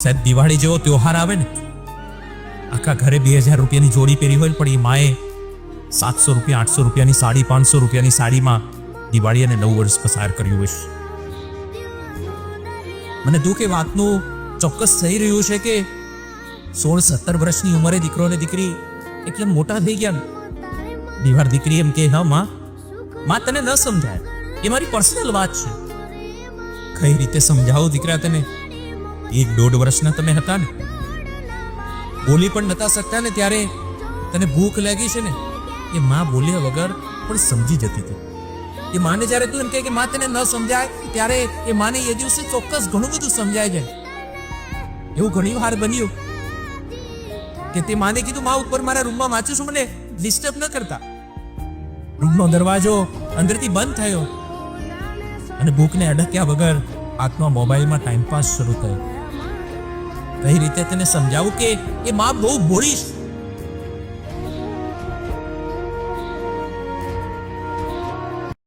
સાહેબ દિવાળી જેવો ત્યોહાર આવે ને, આખા ઘરે 2000 રૂપિયાની જોડી પહેરી હોય પણ એ માએ 700 રૂપિયા 800 રૂપિયાની સાડી 500 રૂપિયાની સાડીમાં દિવાળી અને નવું વર્ષ પસાર કર્યું હશે. મને દુઃખ એ વાતનું ચોક્કસ થઈ રહ્યું છે કે 16-17 વર્ષની ઉંમરે દીકરો અને દીકરી એકદમ મોટા થઈ ગયા. દીવાર દીકરી એમ કે હા માં તને ન સમજાય, એ મારી પર્સનલ વાત છે. કઈ રીતે સમજાવું દીકરા તને? 1-1.5 વર્ષના તમે હતા ને, બોલી પણ નતા શકતા ને, ત્યારે તને ભૂખ લાગી છે ને, એ માં બોલ્યા વગર પણ સમજી જતી હતી. એ માને જ્યારે તું એમ કે માં તને ન સમજાય, ત્યારે એ માને એ દિવસે ચોક્કસ ઘણું બધું સમજાય જાય. એવું ઘણી વાર બન્યું કે તે માને કીધું માં ઉપર મારા રૂમમાં વાંચું છું, મને ડિસ્ટર્બ ન કરતા. રૂમનો દરવાજો અંદરથી બંધ થયો અને ભૂખને અડક્યા વગર હાથમાં મોબાઈલમાં ટાઈમપાસ શરૂ થયો. કઈ રીતે તેને સમજાવું કે એ માં બહુ ભોળી છે.